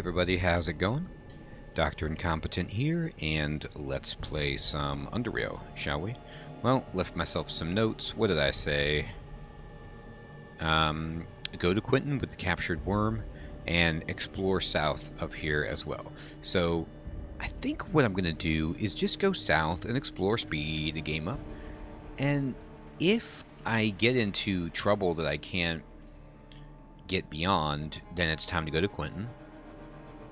everybody, how's it going? Dr. Incompetent here, and let's play some UnderRail, shall we? Well, left myself some notes. What did I say? Go to Quentin with the captured worm, and explore south of here as well. So, I think what I'm going to do is just go south and explore, speed the game up. And if I get into trouble that I can't get beyond, then it's time to go to Quentin.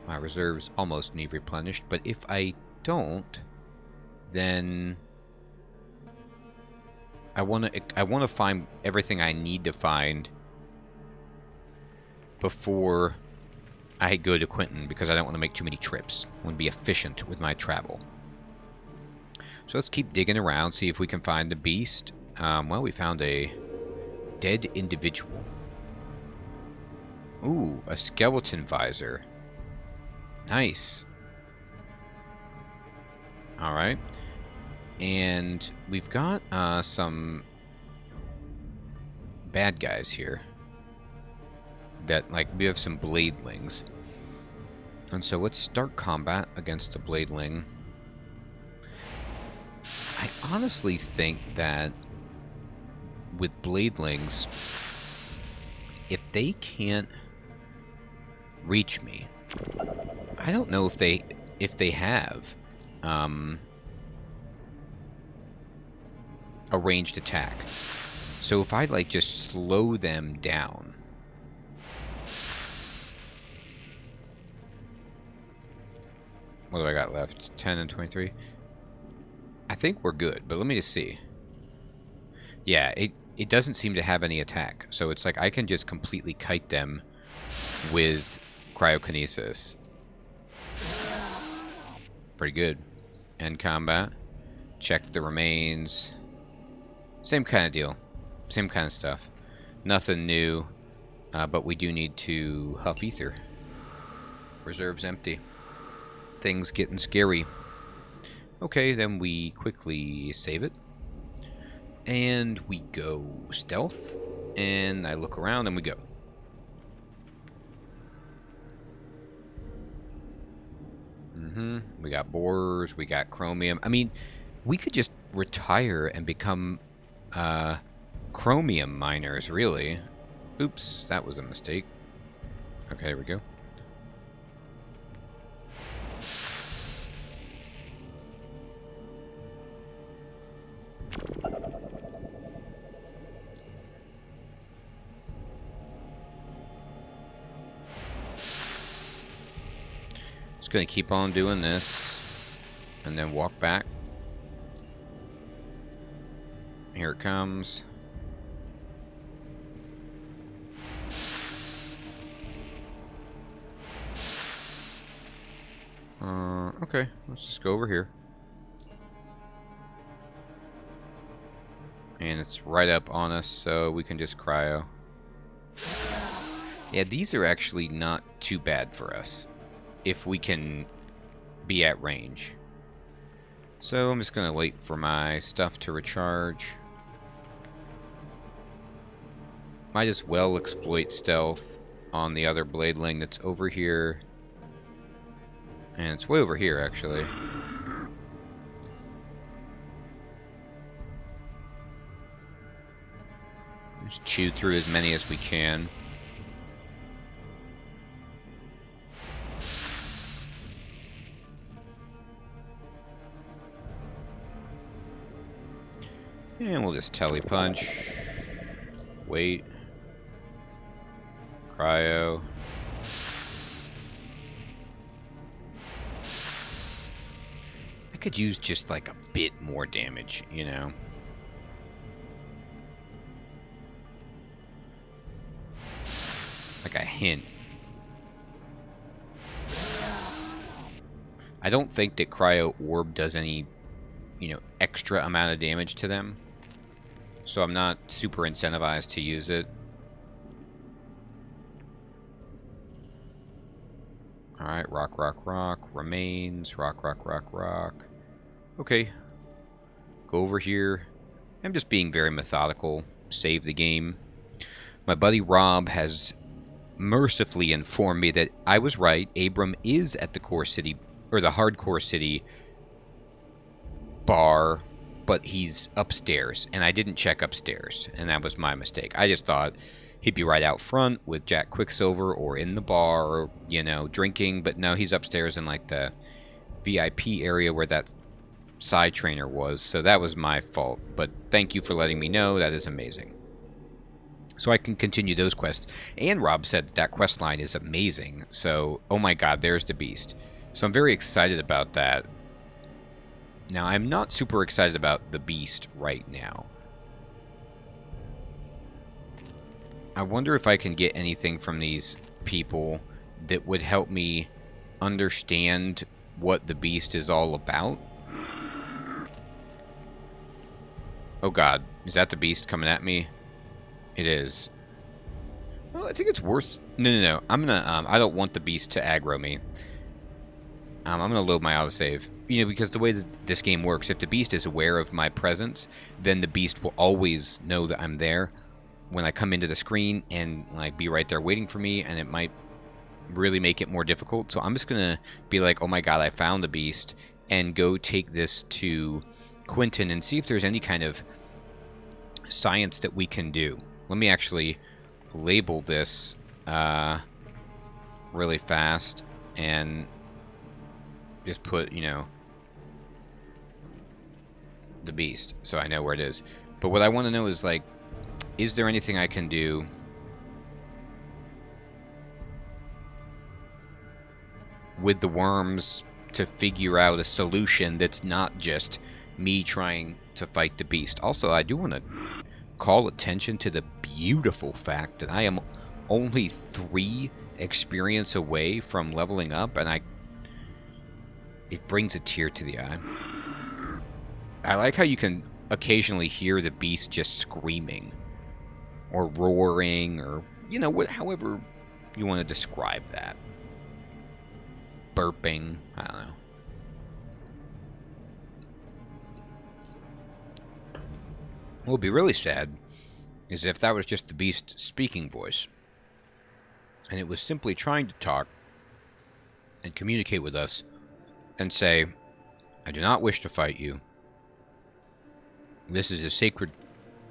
My reserves almost need replenished, but if I don't, then I want to find everything I need to find before I go to Quentin, because I don't want to make too many trips. I want to be efficient with my travel. So let's keep digging around, see if we can find the beast. Well, we found a dead individual. Ooh, a skeleton visor. Nice. Alright. And we've got some bad guys here. That, like, we have some bladelings. And so let's start combat against the bladeling. I honestly think that with bladelings, if they can't reach me, I don't know if they have a ranged attack. So if I like just slow them down, what do I got left? 10 and 23. I think we're good, but let me just see. Yeah, it doesn't seem to have any attack, so it's like I can just completely kite them with cryokinesis. Pretty good. End combat. Check the remains. Same kind of deal. Same kind of stuff. Nothing new, but we do need to huff ether. Reserves empty. Things getting scary. Okay, then we quickly save it. And we go stealth. And I look around and we go. We got borers, we got chromium. I mean, we could just retire and become chromium miners, really. Oops, that was a mistake. Okay, here we go. Just gonna keep on doing this and then walk back. Here it comes. Okay, let's just go over here. And it's right up on us, so we can just cryo. Yeah, these are actually not too bad for us if we can be at range. So I'm just gonna wait for my stuff to recharge. Might as well exploit stealth on the other bladeling that's over here. And it's way over here, actually. Just chew through as many as we can. And we'll just telepunch. Wait. Cryo. I could use just like a bit more damage, you know. Like a hint. I don't think that Cryo Orb does any, you know, extra amount of damage to them. So I'm not super incentivized to use it. Alright, rock, rock, rock. Remains. Rock, rock, rock, rock. Okay. Go over here. I'm just being very methodical. Save the game. My buddy Rob has mercifully informed me that I was right. Abram is at the core city, or the hardcore city bar, but he's upstairs, and I didn't check upstairs, and that was my mistake. I just thought he'd be right out front with Jack Quicksilver, or in the bar, or, you know, drinking, but no, he's upstairs in, like, the VIP area where that side trainer was, so that was my fault, but thank you for letting me know. That is amazing. So I can continue those quests. And Rob said that quest line is amazing, so, oh my god, there's the beast. So I'm very excited about that. Now, I'm not super excited about the beast right now. I wonder if I can get anything from these people that would help me understand what the beast is all about. Oh god, is that the beast coming at me? It is. Well, I think it's worth... No. I'm gonna, I don't want the beast to aggro me. I'm gonna load my autosave. You know, because the way that this game works, if the beast is aware of my presence, then the beast will always know that I'm there when I come into the screen and, like, be right there waiting for me, and it might really make it more difficult. So I'm just gonna be like, oh my god, I found the beast, and go take this to Quentin and see if there's any kind of science that we can do. Let me actually label this really fast and just put, you know, the beast, so I know where it is. But what I want to know is, like, is there anything I can do with the worms to figure out a solution that's not just me trying to fight the beast? Also, I do want to call attention to the beautiful fact that I am only 3 experience away from leveling up, and it brings a tear to the eye. I like how you can occasionally hear the beast just screaming or roaring, or, you know, however you want to describe that. Burping, I don't know. What would be really sad is if that was just the beast's speaking voice, and it was simply trying to talk and communicate with us and say, I do not wish to fight you. This is a sacred,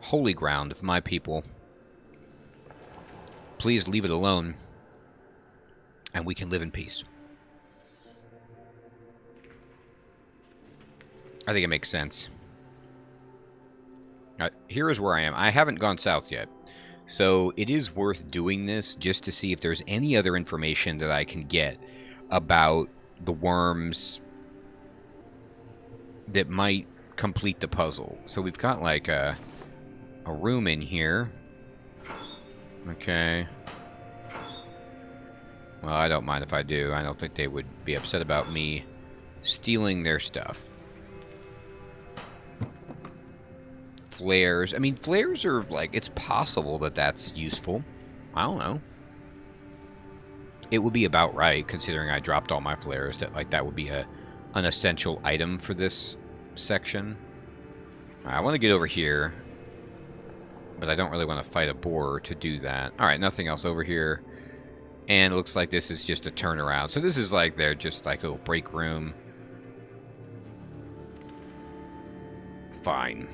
holy ground of my people. Please leave it alone, and we can live in peace. I think it makes sense. Here is where I am. I haven't gone south yet, so it is worth doing this just to see if there's any other information that I can get about the worms that might complete the puzzle. So we've got, like, a room in here. Okay. Well, I don't mind if I do. I don't think they would be upset about me stealing their stuff. Flares. I mean, flares are, like, it's possible that that's useful. I don't know. It would be about right, considering I dropped all my flares, that, like, that would be an essential item for this section. I want to get over here, but I don't really want to fight a boar to do that. Alright, nothing else over here. And it looks like this is just a turnaround. So this is like they're just like a little break room. Fine.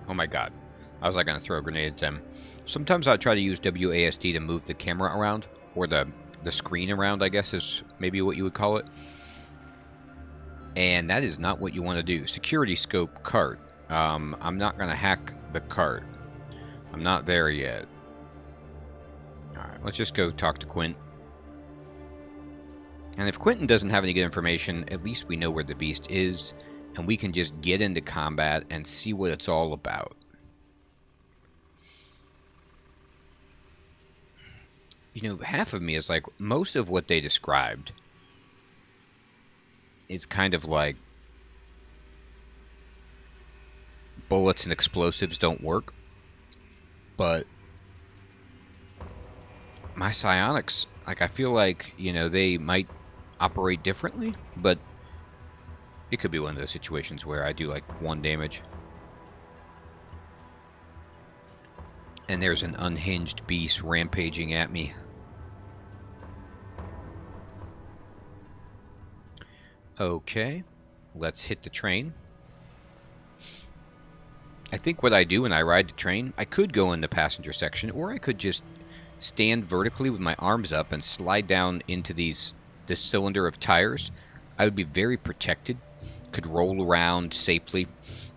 Oh my god. I was like going to throw a grenade at them. Sometimes I try to use WASD to move the camera around, or the screen around, I guess is maybe what you would call it. And that is not what you want to do. Security scope cart. I'm not going to hack the cart. I'm not there yet. Alright, let's just go talk to Quint. And if Quentin doesn't have any good information, at least we know where the beast is, and we can just get into combat and see what it's all about. You know, half of me is like, most of what they described is kind of like bullets and explosives don't work. But my psionics, like, I feel like, you know, they might operate differently, but it could be one of those situations where I do, like, 1 damage. And there's an unhinged beast rampaging at me. Okay, let's hit the train. I think what I do when I ride the train, I could go in the passenger section, or I could just stand vertically with my arms up and slide down into this cylinder of tires. I would be very protected, could roll around safely,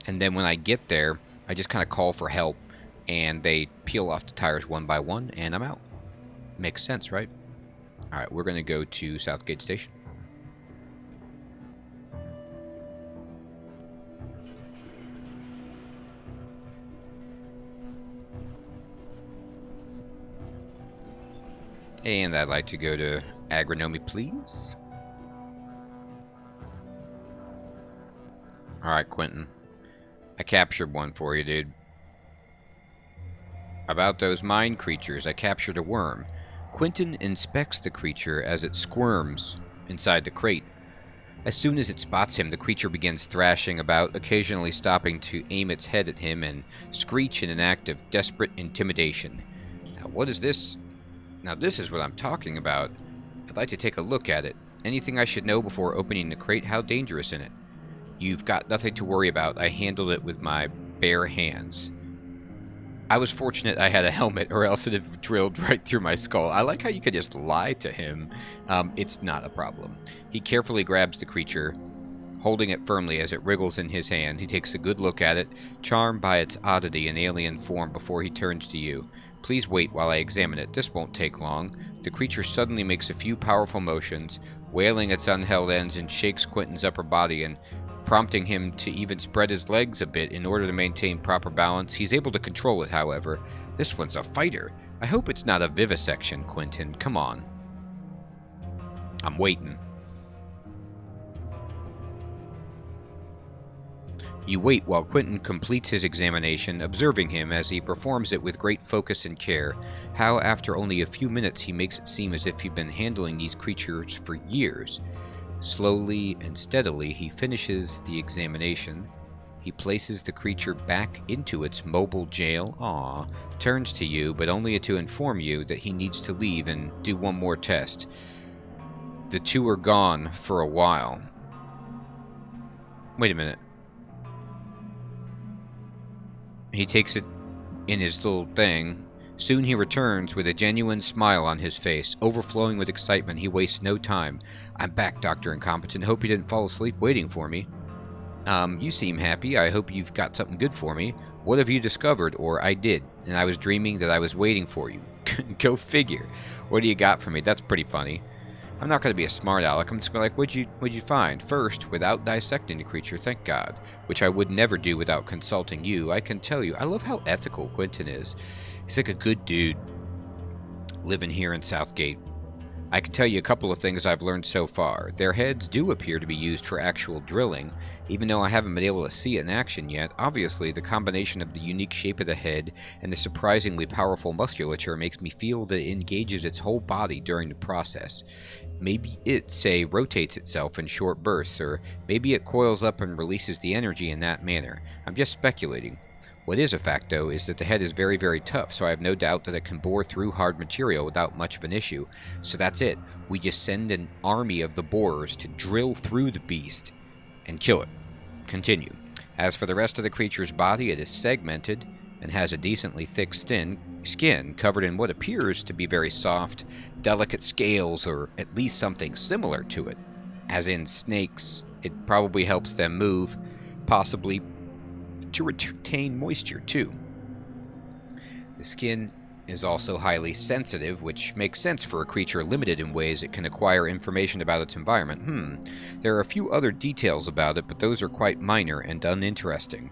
and then when I get there, I just kind of call for help, and they peel off the tires one by one, and I'm out. Makes sense, right? Alright, we're going to go to Southgate Station. And I'd like to go to agronomy, please. Alright, Quentin. I captured one for you, dude. About those mine creatures, I captured a worm. Quentin inspects the creature as it squirms inside the crate. As soon as it spots him, the creature begins thrashing about, occasionally stopping to aim its head at him and screech in an act of desperate intimidation. Now, what is this? Now, this is what I'm talking about. I'd like to take a look at it. Anything I should know before opening the crate? How dangerous in it? You've got nothing to worry about. I handled it with my bare hands. I was fortunate I had a helmet, or else it'd have drilled right through my skull. I like how you could just lie to him. It's not a problem. He carefully grabs the creature, holding it firmly as it wriggles in his hand. He takes a good look at it, charmed by its oddity and alien form, before he turns to you. Please wait while I examine it. This won't take long. The creature suddenly makes a few powerful motions, wailing its unheld ends, and shakes Quentin's upper body, and prompting him to even spread his legs a bit in order to maintain proper balance. He's able to control it, however. This one's a fighter. I hope it's not a vivisection, Quentin. Come on. I'm waiting. You wait while Quentin completes his examination, observing him as he performs it with great focus and care. How, after only a few minutes, he makes it seem as if he'd been handling these creatures for years. Slowly and steadily, he finishes the examination. He places the creature back into its mobile jail, turns to you, but only to inform you that he needs to leave and do one more test. The two are gone for a while. Wait a minute. He takes it in his little thing. Soon he returns with a genuine smile on his face. Overflowing with excitement, he wastes no time. I'm back, Dr. Incompetent. Hope you didn't fall asleep waiting for me. You seem happy. I hope you've got something good for me. What have you discovered? Or I did, and I was dreaming that I was waiting for you. Go figure. What do you got for me? That's pretty funny. I'm not going to be a smart aleck. I'm just going to like, what'd you find? First, without dissecting the creature, thank God, which I would never do without consulting you. I can tell you, I love how ethical Quentin is. He's like a good dude living here in Southgate. I can tell you a couple of things I've learned so far. Their heads do appear to be used for actual drilling, even though I haven't been able to see it in action yet. Obviously, the combination of the unique shape of the head and the surprisingly powerful musculature makes me feel that it engages its whole body during the process. Maybe it, say, rotates itself in short bursts, or maybe it coils up and releases the energy in that manner. I'm just speculating. What is a fact, though, is that the head is very, very tough, so I have no doubt that it can bore through hard material without much of an issue. So that's it. We just send an army of the borers to drill through the beast and kill it. Continue. As for the rest of the creature's body, it is segmented and has a decently thick skin covered in what appears to be very soft, delicate scales, or at least something similar to it. As in snakes, it probably helps them move, possibly to retain moisture too. The skin is also highly sensitive, which makes sense for a creature limited in ways it can acquire information about its environment. There are a few other details about it, but those are quite minor and uninteresting.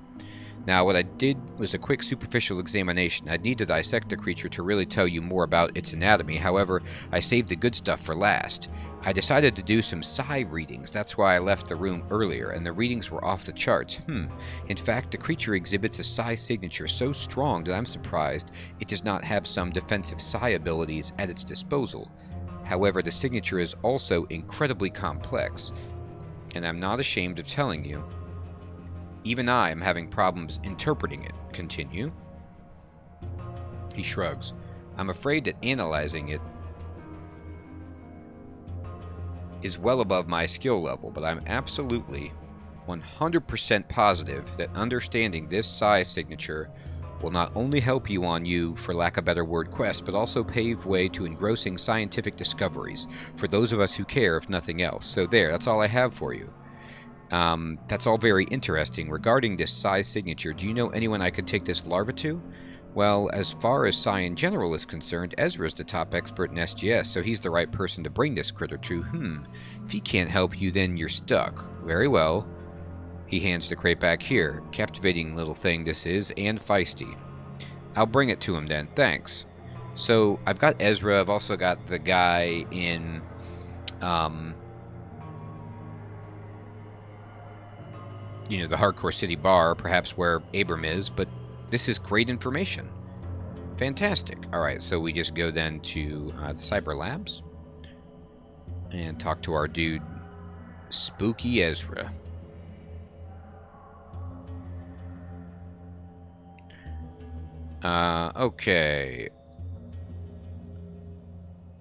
Now, what I did was a quick superficial examination. I'd need to dissect the creature to really tell you more about its anatomy. However, I saved the good stuff for last. I decided to do some psi readings. That's why I left the room earlier, and the readings were off the charts. In fact, the creature exhibits a psi signature so strong that I'm surprised it does not have some defensive psi abilities at its disposal. However, the signature is also incredibly complex, and I'm not ashamed of telling you. Even I am having problems interpreting it. Continue. He shrugs. I'm afraid that analyzing it is well above my skill level, but I'm absolutely 100% positive that understanding this psi signature will not only help you on you, for lack of a better word, quest, but also pave way to engrossing scientific discoveries for those of us who care, if nothing else. So there, that's all I have for you. That's all very interesting. Regarding this psi signature, do you know anyone I could take this larva to? Well, as far as psi in general is concerned, Ezra's the top expert in SGS, so he's the right person to bring this critter to. If he can't help you, then you're stuck. Very well. He hands the crate back here. Captivating little thing this is, and feisty. I'll bring it to him then. Thanks. So, I've got Ezra. I've also got the guy in, the Hardcore City Bar, perhaps where Abram is, but this is great information. Fantastic. Alright, so we just go then to the Cyber Labs and talk to our dude, Spooky Ezra. Okay.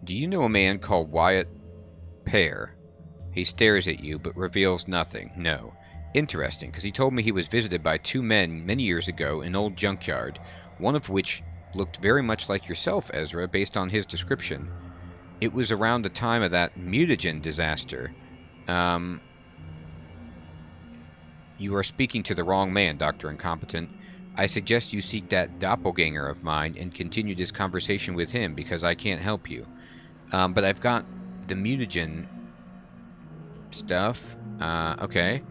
Do you know a man called Wyatt Pear? He stares at you, but reveals nothing. No. Interesting, because he told me he was visited by two men many years ago in an old junkyard, one of which looked very much like yourself, Ezra, based on his description. It was around the time of that mutagen disaster. You are speaking to the wrong man, Dr. Incompetent. I suggest you seek that doppelganger of mine and continue this conversation with him, because I can't help you. But I've got the mutagen stuff. Okay.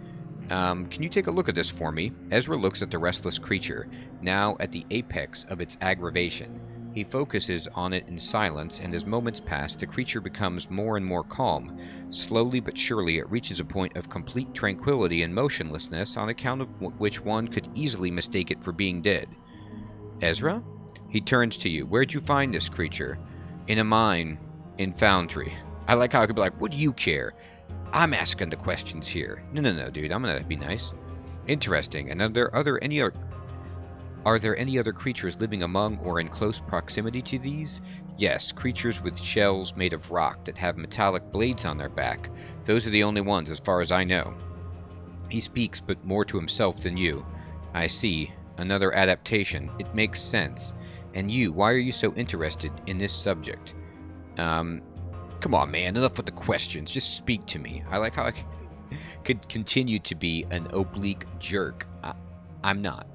Can you take a look at this for me? Ezra looks at the restless creature, now at the apex of its aggravation. He focuses on it in silence, and as moments pass, the creature becomes more and more calm. Slowly but surely, it reaches a point of complete tranquility and motionlessness, on account of which one could easily mistake it for being dead. Ezra? He turns to you. Where'd you find this creature? In a mine. In Foundry. I like how I could be like, what do you care? I'm asking the questions here. No, dude. I'm gonna be nice. Interesting. And are there any other creatures living among or in close proximity to these? Yes, creatures with shells made of rock that have metallic blades on their back. Those are the only ones, as far as I know. He speaks, but more to himself than you. I see. Another adaptation. It makes sense. And you, why are you so interested in this subject? Come on, man. Enough with the questions. Just speak to me. I like how I could continue to be an oblique jerk. I'm not.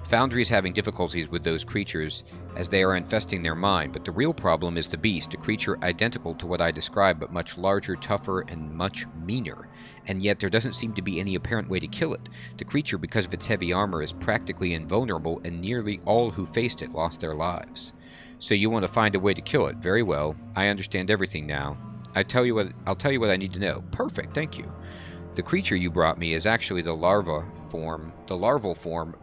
Foundry is having difficulties with those creatures as they are infesting their mind, but the real problem is the beast, a creature identical to what I described, but much larger, tougher, and much meaner. And yet there doesn't seem to be any apparent way to kill it. The creature, because of its heavy armor, is practically invulnerable, and nearly all who faced it lost their lives. So you want to find a way to kill it. Very well. I understand everything now. I'll tell you what I need to know. Perfect, thank you. The creature you brought me is actually the larval form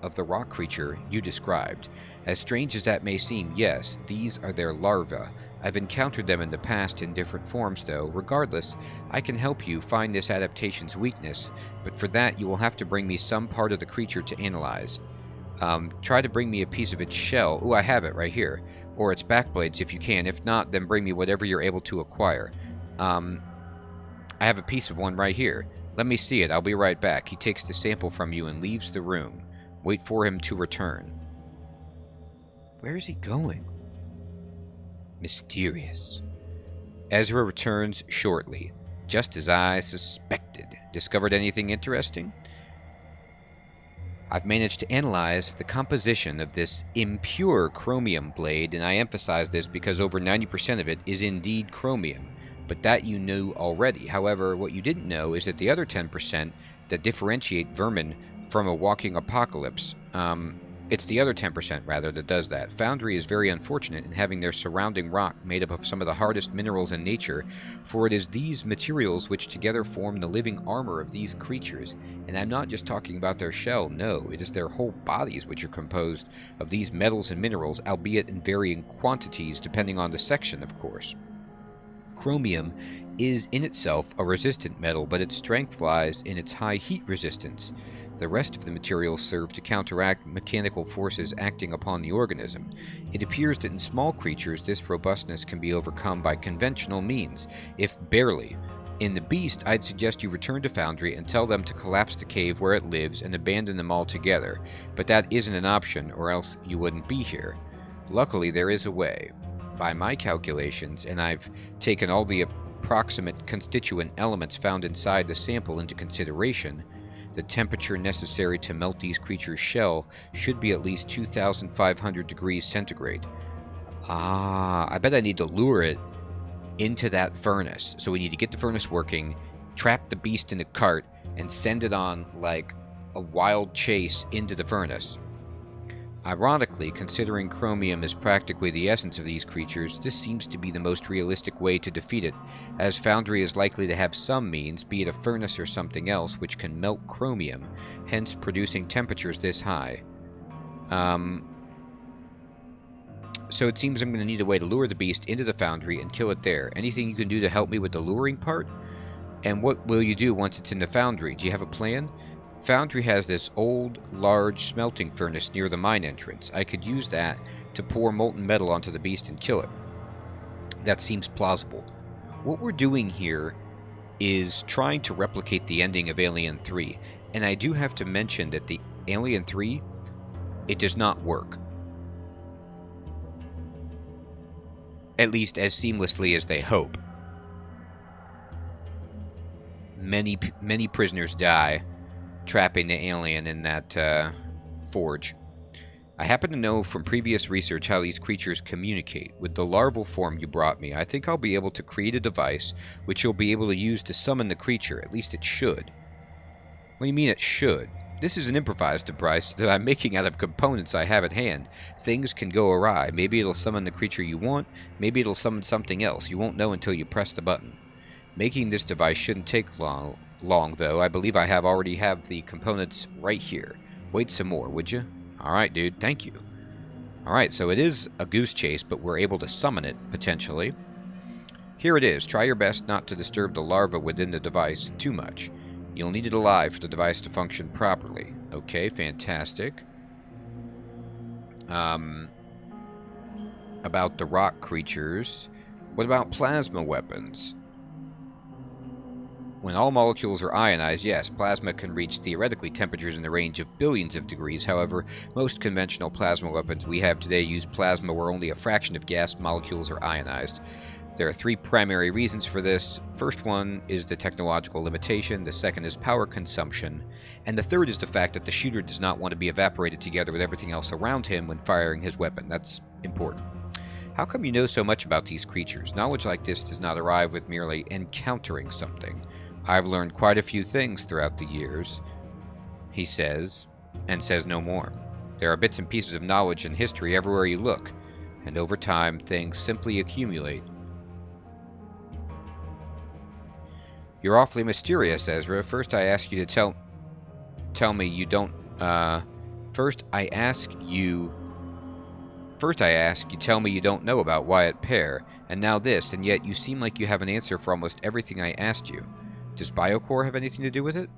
of the rock creature you described. As strange as that may seem, yes, these are their larvae. I've encountered them in the past in different forms, though. Regardless, I can help you find this adaptation's weakness, but for that you will have to bring me some part of the creature to analyze. Try to bring me a piece of its shell. Ooh, I have it right here. Or its backblades if you can. If not, then bring me whatever you're able to acquire. I have a piece of one right here. Let me see it. I'll be right back. He takes the sample from you and leaves the room. Wait for him to return. Where is he going? Mysterious. Ezra returns shortly, just as I suspected. Discovered anything interesting? I've managed to analyze the composition of this impure chromium blade, and I emphasize this because over 90% of it is indeed chromium. But that you knew already. However, what you didn't know is that the other 10% that differentiate vermin from a walking apocalypse. It's the other 10%, rather, that does that. Foundry is very unfortunate in having their surrounding rock made up of some of the hardest minerals in nature, for it is these materials which together form the living armor of these creatures. And I'm not just talking about their shell, no, it is their whole bodies which are composed of these metals and minerals, albeit in varying quantities depending on the section, of course. Chromium is in itself a resistant metal, but its strength lies in its high heat resistance. The rest of the materials serve to counteract mechanical forces acting upon the organism. It appears that in small creatures this robustness can be overcome by conventional means, if barely. In the beast, I'd suggest you return to Foundry and tell them to collapse the cave where it lives and abandon them altogether, but that isn't an option, or else you wouldn't be here. Luckily, there is a way. By my calculations, and I've taken all the approximate constituent elements found inside the sample into consideration, the temperature necessary to melt these creatures' shell should be at least 2,500 degrees centigrade. I bet I need to lure it into that furnace. So we need to get the furnace working, trap the beast in a cart, and send it on like a wild chase into the furnace. Ironically, considering chromium is practically the essence of these creatures, this seems to be the most realistic way to defeat it, as Foundry is likely to have some means, be it a furnace or something else, which can melt chromium, hence producing temperatures this high. So it seems I'm going to need a way to lure the beast into the Foundry and kill it there. Anything you can do to help me with the luring part? And what will you do once it's in the Foundry? Do you have a plan? Foundry has this old, large smelting furnace near the mine entrance. I could use that to pour molten metal onto the beast and kill it. That seems plausible. What we're doing here is trying to replicate the ending of Alien 3. And I do have to mention that the Alien 3, it does not work. At least as seamlessly as they hope. Many prisoners die trapping the alien in that forge. I happen to know from previous research how these creatures communicate. With the larval form you brought me, I think I'll be able to create a device which you'll be able to use to summon the creature. At least it should. What do you mean it should? This is an improvised device that I'm making out of components I have at hand. Things can go awry. Maybe it'll summon the creature you want. Maybe it'll summon something else. You won't know until you press the button. Making this device shouldn't take long though. I believe I already have the components right here. Wait some more, would you? Alright, dude, thank you. Alright, so it is a goose chase, but we're able to summon it, potentially. Here it is. Try your best not to disturb the larva within the device too much. You'll need it alive for the device to function properly. Okay, fantastic. About the rock creatures. What about plasma weapons? When all molecules are ionized, yes, plasma can reach theoretically temperatures in the range of billions of degrees. However, most conventional plasma weapons we have today use plasma where only a fraction of gas molecules are ionized. There are three primary reasons for this. First one is the technological limitation, the second is power consumption, and the third is the fact that the shooter does not want to be evaporated together with everything else around him when firing his weapon. That's important. How come you know so much about these creatures? Knowledge like this does not arrive with merely encountering something. I've learned quite a few things throughout the years, he says, and says no more. There are bits and pieces of knowledge and history everywhere you look, and over time things simply accumulate. You're awfully mysterious, Ezra. First I ask you to tell me you don't, First I ask you tell me you don't know about Wyatt Pear, and now this, and yet you seem like you have an answer for almost everything I asked you. Does Biocore have anything to do with it?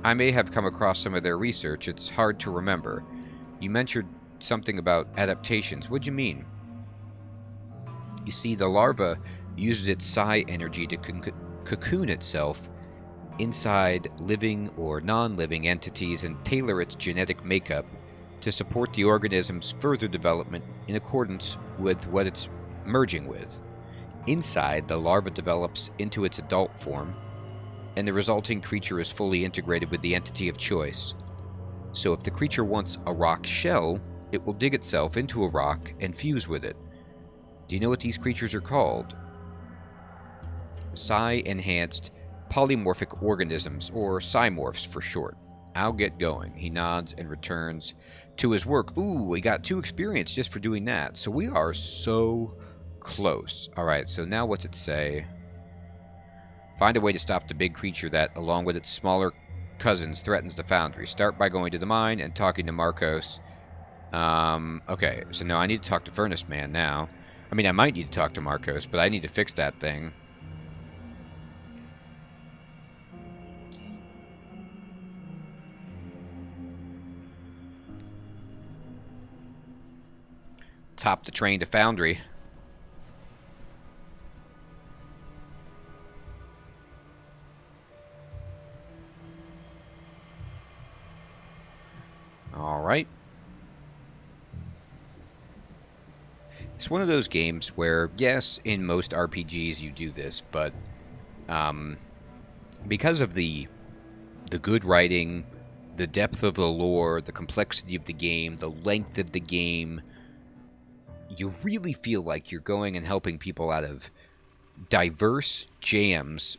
I may have come across some of their research. It's hard to remember. You mentioned something about adaptations. What'd you mean? You see, the larva uses its psi energy to cocoon itself inside living or non-living entities and tailor its genetic makeup to support the organism's further development in accordance with what it's merging with. Inside, the larva develops into its adult form, and the resulting creature is fully integrated with the entity of choice. So if the creature wants a rock shell, it will dig itself into a rock and fuse with it. Do you know what these creatures are called? Psi-enhanced polymorphic organisms, or psimorphs for short. I'll get going. He nods and returns to his work. Ooh, we got 2 experience just for doing that. So we are so close. Alright, so now what's it say? Find a way to stop the big creature that, along with its smaller cousins, threatens the foundry. Start by going to the mine and talking to Marcos. Okay, so no, I need to talk to Furnace Man now. I mean, I might need to talk to Marcos, but I need to fix that thing. Top the train to foundry. Alright. It's one of those games where, yes, in most RPGs you do this, but because of the good writing, the depth of the lore, the complexity of the game, the length of the game, you really feel like you're going and helping people out of diverse jams.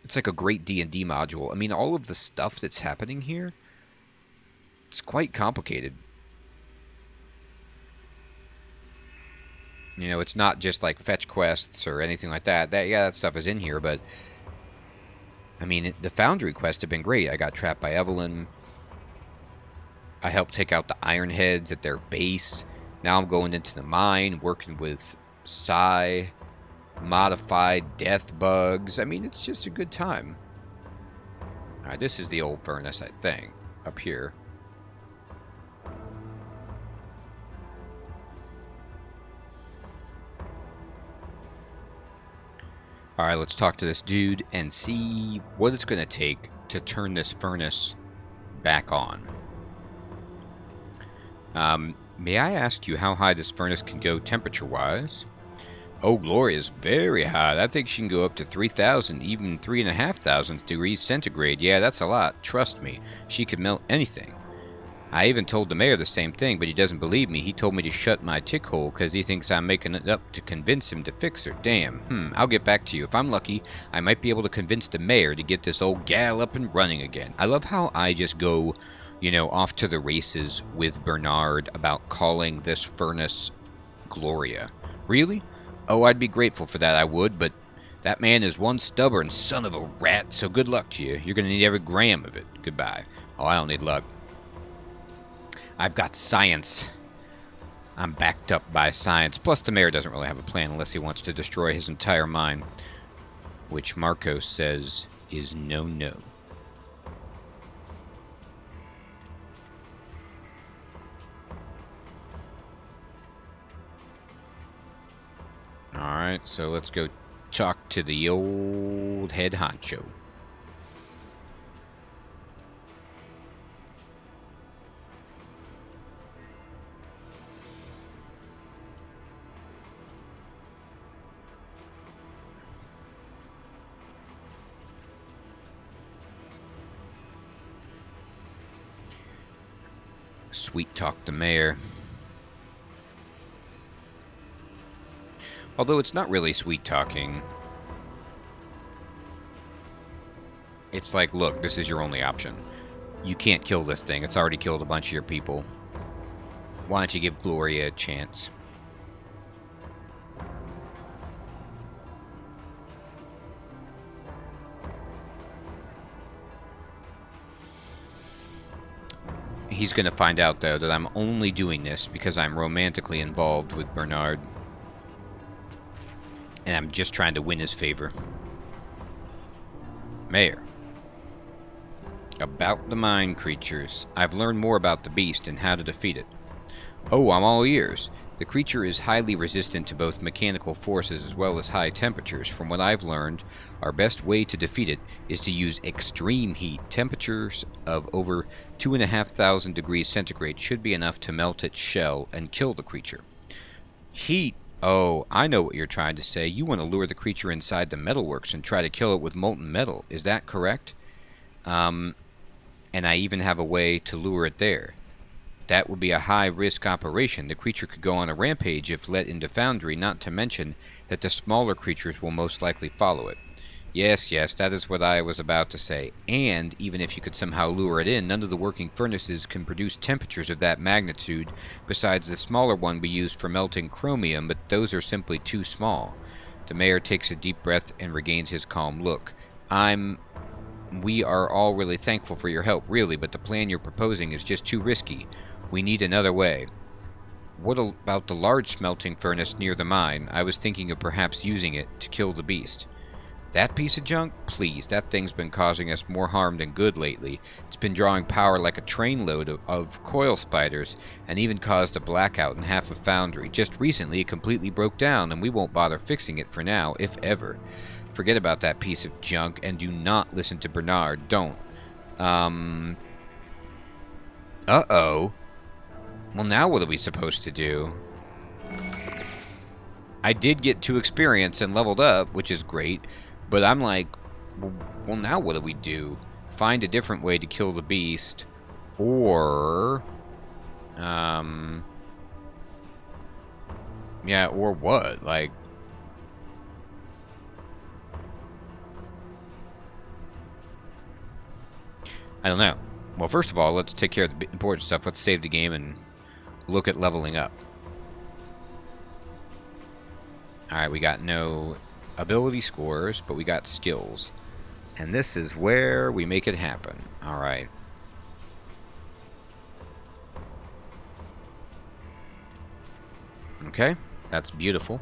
It's like a great D&D module. I mean, all of the stuff that's happening here, it's quite complicated. You know, it's not just like fetch quests or anything like that. That stuff is in here, but I mean, the Foundry quests have been great. I got trapped by Evelyn. I helped take out the Ironheads at their base. Now I'm going into the mine, working with Psy, modified death bugs. I mean, it's just a good time. Alright, this is the old furnace, I think, up here. Alright, let's talk to this dude and see what it's going to take to turn this furnace back on. May I ask you how high this furnace can go temperature-wise? Oh, Gloria's very high. That thing can go up to 3,000, even 3,500 degrees centigrade. Yeah, that's a lot. Trust me, she could melt anything. I even told the mayor the same thing, but he doesn't believe me. He told me to shut my tick hole because he thinks I'm making it up to convince him to fix her. Damn. I'll get back to you. If I'm lucky, I might be able to convince the mayor to get this old gal up and running again. I love how I just go, you know, off to the races with Bernard about calling this furnace Gloria. Really? Oh, I'd be grateful for that, I would, but that man is one stubborn son of a rat, so good luck to you. You're going to need every gram of it. Goodbye. Oh, I don't need luck. I've got science. I'm backed up by science. Plus, the mayor doesn't really have a plan unless he wants to destroy his entire mine. Which Marcos says is no-no. Alright, so let's go talk to the old head honcho. Sweet talk the mayor. Although it's not really sweet talking. It's like, look, this is your only option. You can't kill this thing. It's already killed a bunch of your people. Why don't you give Gloria a chance? He's going to find out, though, that I'm only doing this because I'm romantically involved with Bernard. And I'm just trying to win his favor. Mayor. About the mine creatures. I've learned more about the beast and how to defeat it. Oh, I'm all ears. The creature is highly resistant to both mechanical forces as well as high temperatures. From what I've learned, our best way to defeat it is to use extreme heat. Temperatures of over 2,500 degrees centigrade should be enough to melt its shell and kill the creature. Heat? Oh, I know what you're trying to say. You want to lure the creature inside the metalworks and try to kill it with molten metal. Is that correct? And I even have a way to lure it there. That would be a high-risk operation. The creature could go on a rampage if let into Foundry, not to mention that the smaller creatures will most likely follow it. Yes, yes, that is what I was about to say. And even if you could somehow lure it in, none of the working furnaces can produce temperatures of that magnitude, besides the smaller one we used for melting chromium, but those are simply too small. The mayor takes a deep breath and regains his calm look. We are all really thankful for your help, really, but the plan you're proposing is just too risky. We need another way. What about the large smelting furnace near the mine? I was thinking of perhaps using it to kill the beast. That piece of junk? Please, that thing's been causing us more harm than good lately. It's been drawing power like a trainload of coil spiders, and even caused a blackout in half a foundry. Just recently it completely broke down, and we won't bother fixing it for now, if ever. Forget about that piece of junk, and do not listen to Bernard. Don't. Uh-oh. Well, now what are we supposed to do? I did get 2 experience and leveled up, which is great. But I'm like, well, now what do we do? Find a different way to kill the beast, or, yeah, or what? Like, I don't know. Well, first of all, let's take care of the important stuff. Let's save the game and look at leveling up. Alright, we got no ability scores, but we got skills. And this is where we make it happen. Alright. Okay, that's beautiful.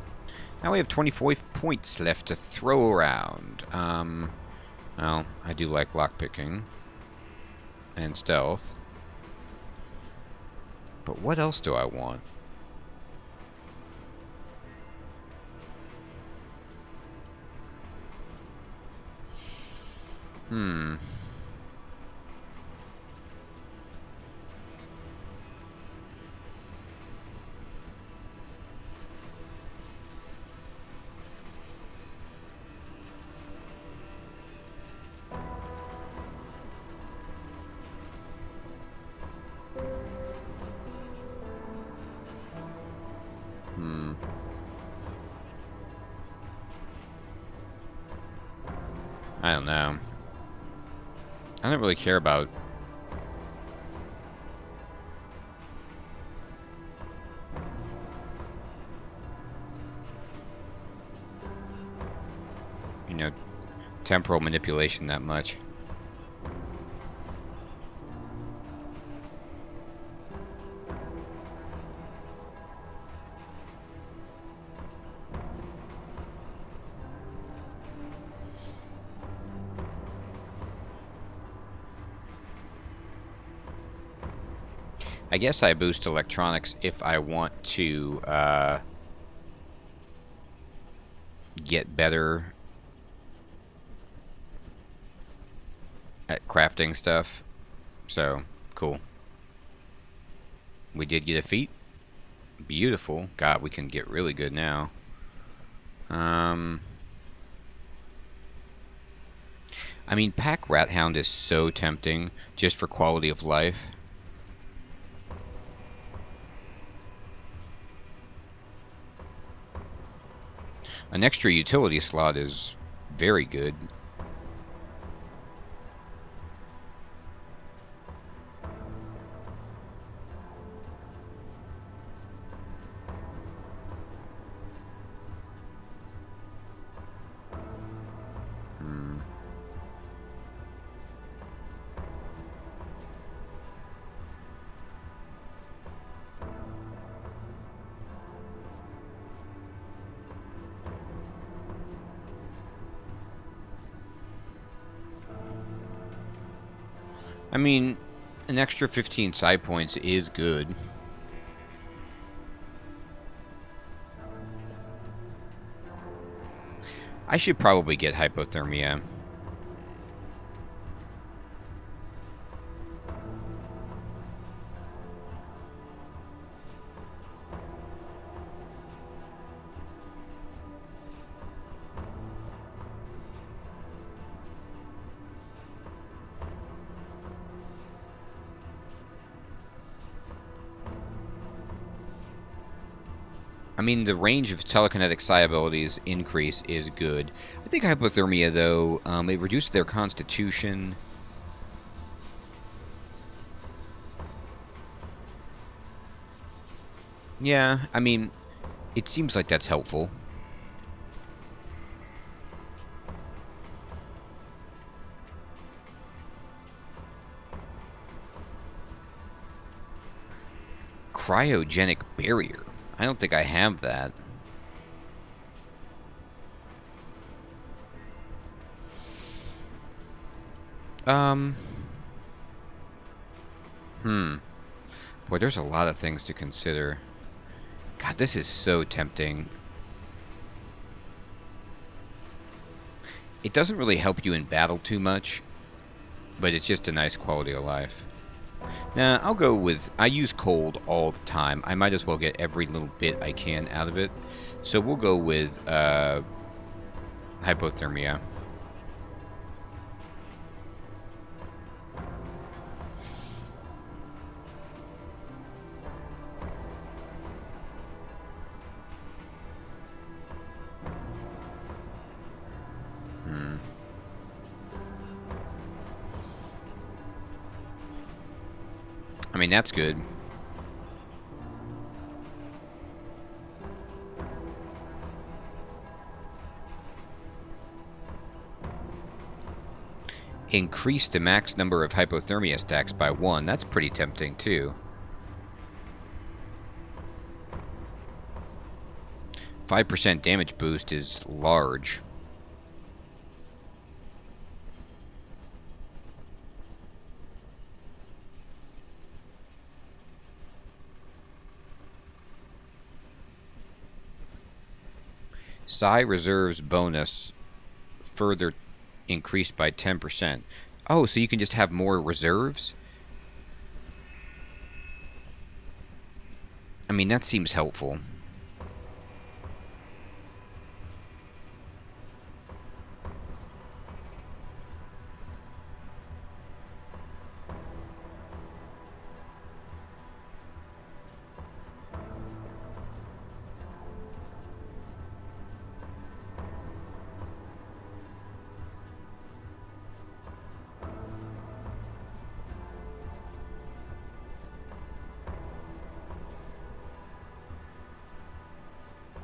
Now we have 24 points left to throw around. Well, I do like lockpicking and stealth. But what else do I want? I don't know. I don't really care about... you know, temporal manipulation that much. I guess I boost electronics if I want to get better at crafting stuff. So, cool. We did get a feat. Beautiful. God, we can get really good now. I mean, Pack Rat Hound is so tempting just for quality of life. An extra utility slot is very good. I mean, an extra 15 side points is good. I should probably get hypothermia. I I mean, the range of telekinetic psi abilities increase is good. I think hypothermia, though, it reduced their constitution. Yeah, I mean, it seems like that's helpful. Cryogenic barrier. I don't think I have that. Boy, there's a lot of things to consider. God, this is so tempting. It doesn't really help you in battle too much, but it's just a nice quality of life. Nah, I'll go with... I use cold all the time. I might as well get every little bit I can out of it. So we'll go with hypothermia. I mean, that's good. Increase the max number of hypothermia stacks by 1. That's pretty tempting, too. 5% damage boost is large. Psi reserves bonus further increased by 10%. Oh, so you can just have more reserves? I mean, that seems helpful.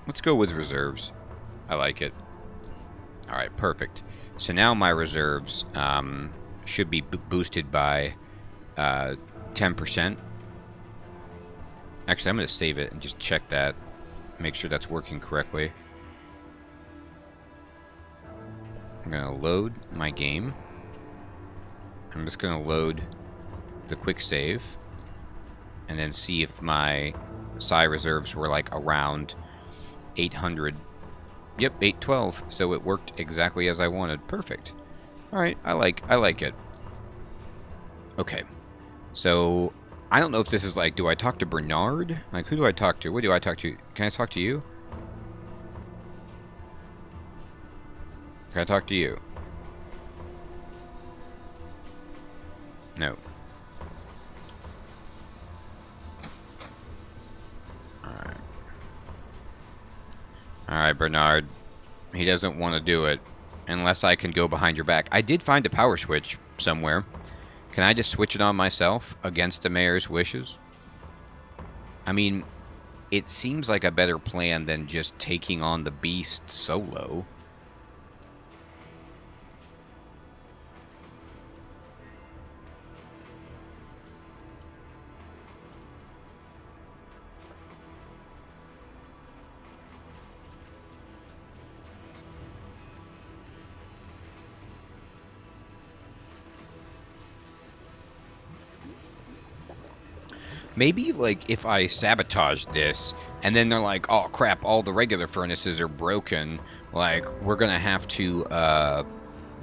Let's go with reserves. I like it. Alright, perfect. So now my reserves should be boosted by 10%. Actually, I'm going to save it and just check that. Make sure that's working correctly. I'm going to load my game. I'm just going to load the quick save. And then see if my psi reserves were like around 800. Yep, 812. So it worked exactly as I wanted. Perfect. All right, I like it. Okay. So I don't know if this is like, do I talk to Bernard? Like, who do I talk to? What do I talk to? Can I talk to you? Can I talk to you? No. Alright, Bernard. He doesn't want to do it. Unless I can go behind your back. I did find a power switch somewhere. Can I just switch it on myself against the mayor's wishes? I mean, it seems like a better plan than just taking on the beast solo. Maybe, like, if I sabotage this, and then they're like, oh, crap, all the regular furnaces are broken, like, we're gonna have to,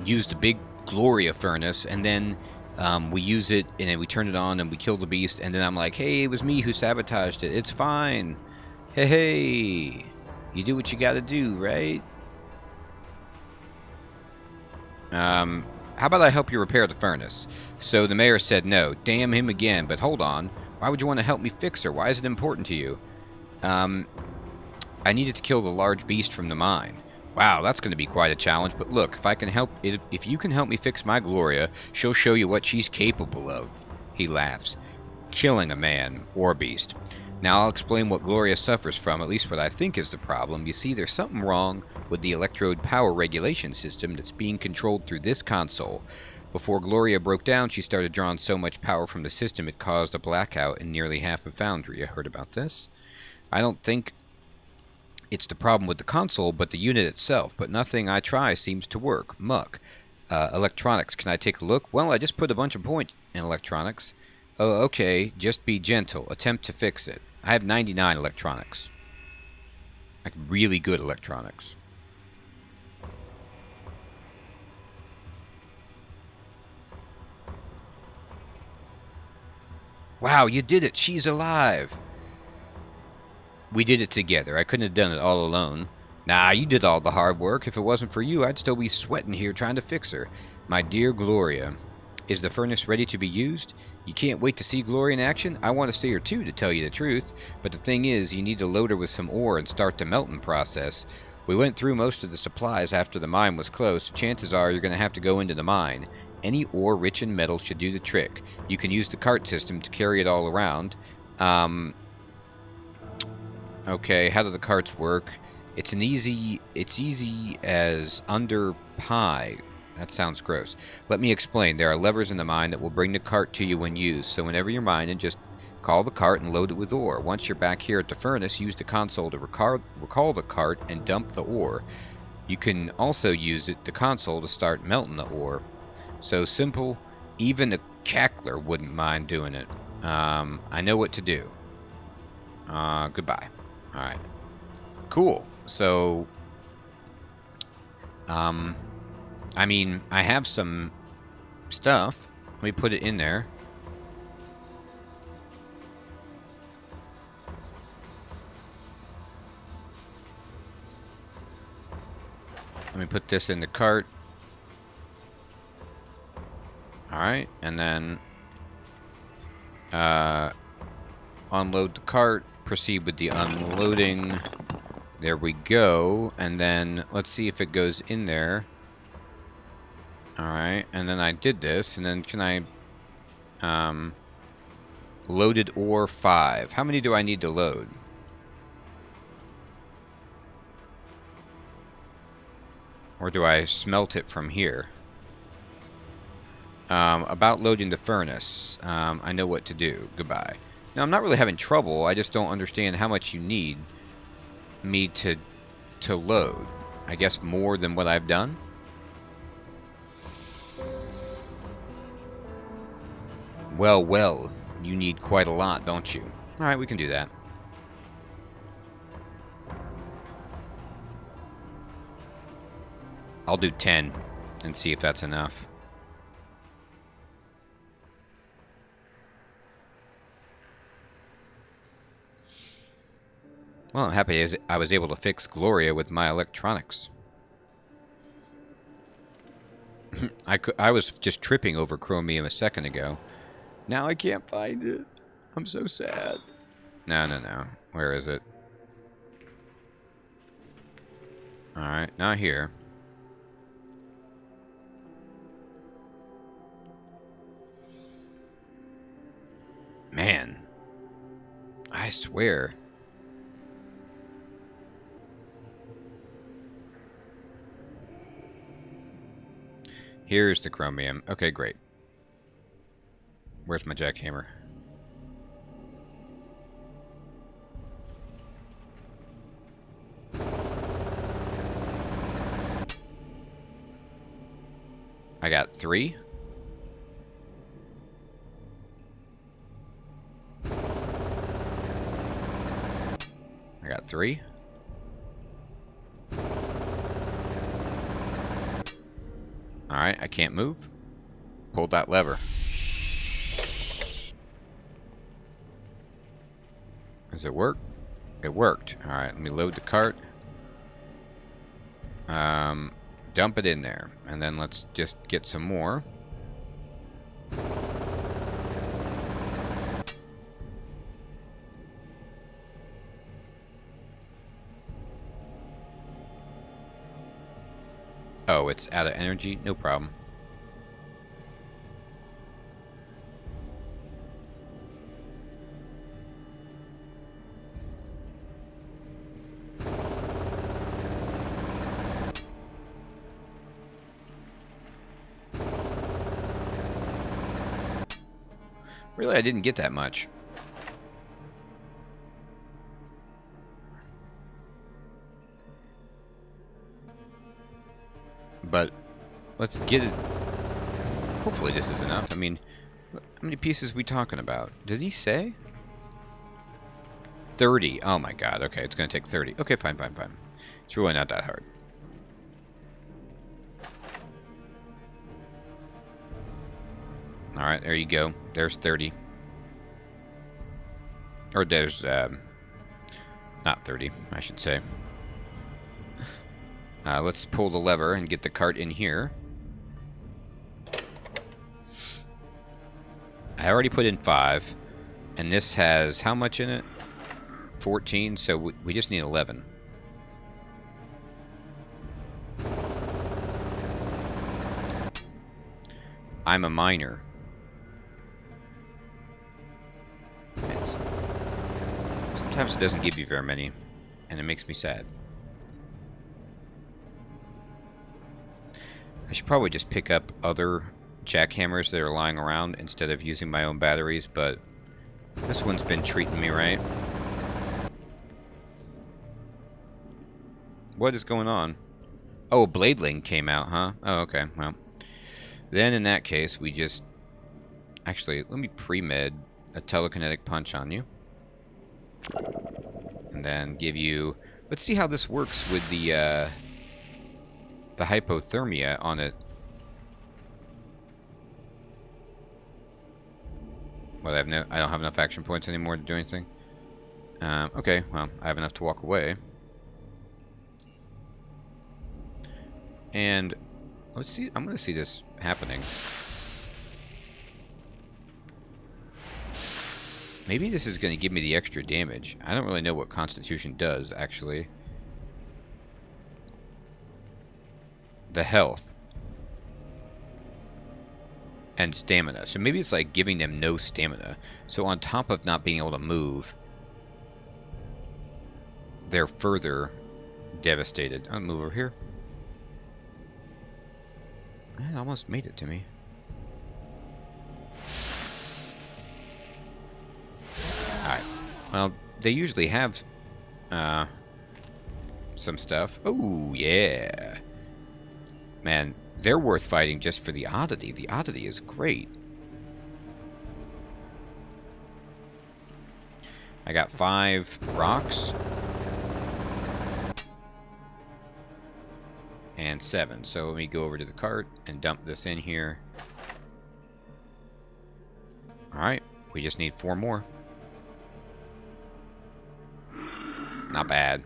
use the big Gloria furnace, and then, we use it, and then we turn it on, and we kill the beast, and then I'm like, hey, it was me who sabotaged it, it's fine. Hey, you do what you gotta do, right? How about I help you repair the furnace? So the mayor said no. Damn him again, but hold on. Why would you want to help me fix her? Why is it important to you? I needed to kill the large beast from the mine. Wow, that's going to be quite a challenge, but look, if you can help me fix my Gloria, she'll show you what she's capable of. He laughs. Killing a man, or beast. Now I'll explain what Gloria suffers from, at least what I think is the problem. You see, there's something wrong with the electrode power regulation system that's being controlled through this console. Before Gloria broke down, she started drawing so much power from the system it caused a blackout in nearly half of Foundry. You heard about this? I don't think it's the problem with the console, but the unit itself. But nothing I try seems to work. Muck. Electronics. Can I take a look? Well, I just put a bunch of points in electronics. Oh, okay. Just be gentle. Attempt to fix it. I have 99 electronics. Like, really good electronics. Wow, you did it! She's alive! We did it together. I couldn't have done it all alone. Nah, you did all the hard work. If it wasn't for you, I'd still be sweating here trying to fix her. My dear Gloria, is the furnace ready to be used? You can't wait to see Gloria in action? I want to see her too, to tell you the truth. But the thing is, you need to load her with some ore and start the melting process. We went through most of the supplies after the mine was closed. Chances are you're going to have to go into the mine. Any ore rich in metal should do the trick. You can use the cart system to carry it all around. Okay, how do the carts work? It's easy as under pie. That sounds gross. Let me explain. There are levers in the mine that will bring the cart to you when used. So whenever you're mining, just call the cart and load it with ore. Once you're back here at the furnace, use the console to recall the cart and dump the ore. You can also use the console to start melting the ore. So simple, even a cackler wouldn't mind doing it. I know what to do. Goodbye. Alright. Cool. So, I mean, I have some stuff. Let me put it in there. Let me put this in the cart. Alright, and then unload the cart, proceed with the unloading. There we go. And then let's see if it goes in there. Alright, and then I did this, and then can I loaded ore 5. How many do I need to load? Or do I smelt it from here? About loading the furnace. I know what to do. Goodbye. Now, I'm not really having trouble. I just don't understand how much you need me to load. I guess more than what I've done? Well, you need quite a lot, don't you? Alright, we can do that. I'll do 10 and see if that's enough. Well, I'm happy I was able to fix Gloria with my electronics. I was just tripping over chromium a second ago. Now I can't find it. I'm so sad. No. Where is it? Alright, not here. Man. I swear. Here's the chromium. Okay, great. Where's my jackhammer? I got 3. I got 3. Alright, I can't move. Pulled that lever. Does it work? It worked. Alright, let me load the cart. Dump it in there. And then let's just get some more. Oh, it's out of energy? No problem. Really, I didn't get that much. But let's get it. Hopefully this is enough. I mean, how many pieces are we talking about? Did he say? 30. Oh my god. Okay, it's going to take 30. Okay, fine. It's really not that hard. Alright, there you go. There's 30. Or there's, not 30, I should say. Let's pull the lever and get the cart in here. I already put in 5. And this has how much in it? 14, so we just need 11. I'm a miner. Sometimes it doesn't give you very many, and it makes me sad. I should probably just pick up other jackhammers that are lying around instead of using my own batteries, but this one's been treating me right. What is going on? Oh, Bladeling came out, huh? Oh, okay, well. Then in that case, we just... Actually, let me pre-med a telekinetic punch on you. And then give you... Let's see how this works with the hypothermia on it. Well, I don't have enough action points anymore to do anything. Okay, well, I have enough to walk away. And let's see. I'm going to see this happening. Maybe this is going to give me the extra damage. I don't really know what Constitution does, actually. The health. And stamina. So maybe it's like giving them no stamina. So on top of not being able to move, they're further devastated. I'll move over here. It almost made it to me. Alright. Well, they usually have some stuff. Oh, yeah. Man, they're worth fighting just for the oddity. The oddity is great. I got 5 rocks. And 7. So let me go over to the cart and dump this in here. Alright, we just need 4 more. Not bad.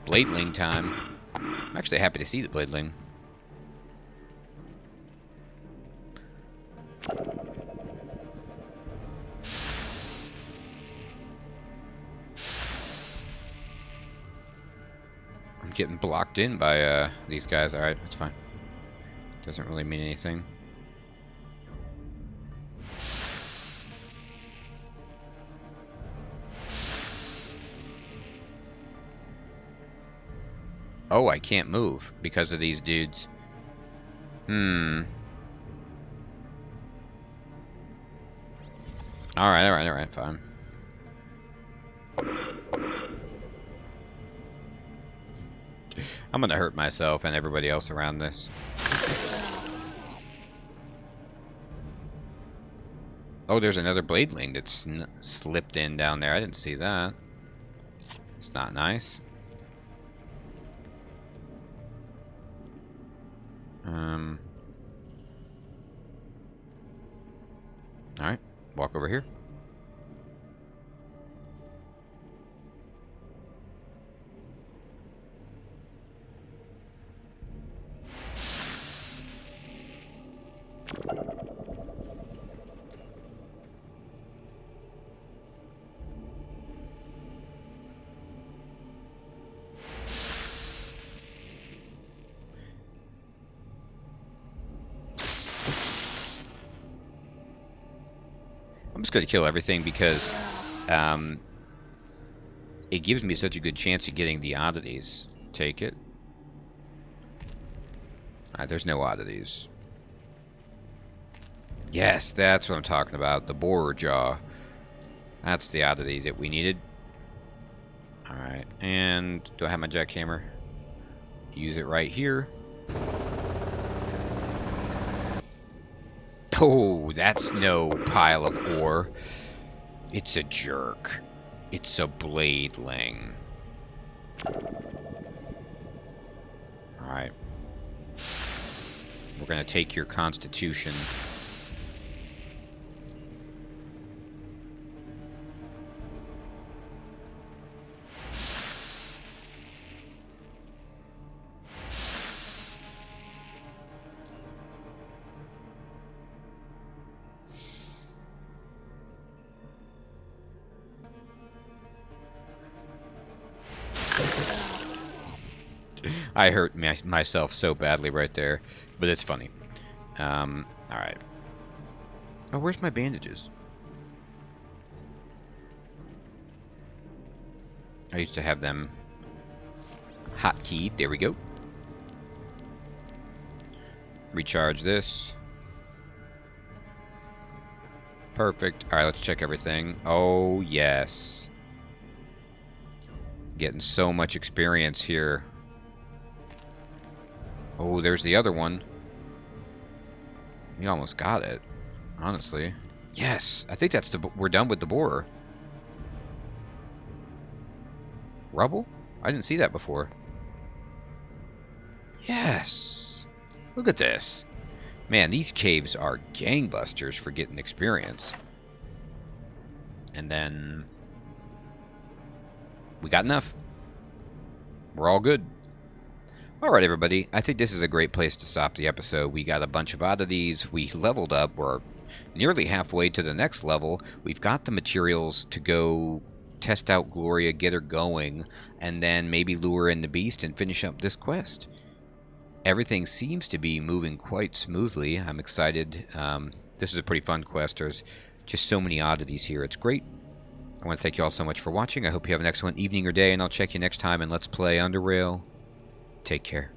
Bladeling time. I'm actually happy to see the Bladeling. I'm getting blocked in by these guys. Alright, that's fine. Doesn't really mean anything. Oh, I can't move because of these dudes. Alright, fine. I'm gonna hurt myself and everybody else around this. Oh, there's another Bladeling that's slipped in down there. I didn't see that. It's not nice. Alright, walk over here. I'm just going to kill everything because it gives me such a good chance of getting the oddities. Take it. Alright, there's no oddities. Yes, that's what I'm talking about. The borer jaw. That's the oddity that we needed. Alright, and do I have my jackhammer? Use it right here. Oh, that's no pile of ore. It's a jerk. It's a bladeling. Alright. We're gonna take your constitution. I hurt myself so badly right there, but it's funny. Alright. Oh, where's my bandages? I used to have them hotkeyed. There we go. Recharge this. Perfect. Alright, let's check everything. Oh, yes. Getting so much experience here. Oh, there's the other one. We almost got it, honestly. Yes, I think that's we're done with the borer. Rubble? I didn't see that before. Yes. Look at this. Man, these caves are gangbusters for getting experience. And then we got enough. We're all good. Alright, everybody. I think this is a great place to stop the episode. We got a bunch of oddities. We leveled up. We're nearly halfway to the next level. We've got the materials to go test out Gloria, get her going, and then maybe lure in the beast and finish up this quest. Everything seems to be moving quite smoothly. I'm excited. This is a pretty fun quest. There's just so many oddities here. It's great. I want to thank you all so much for watching. I hope you have an excellent evening or day, and I'll check you next time, and let's play UnderRail. Take care.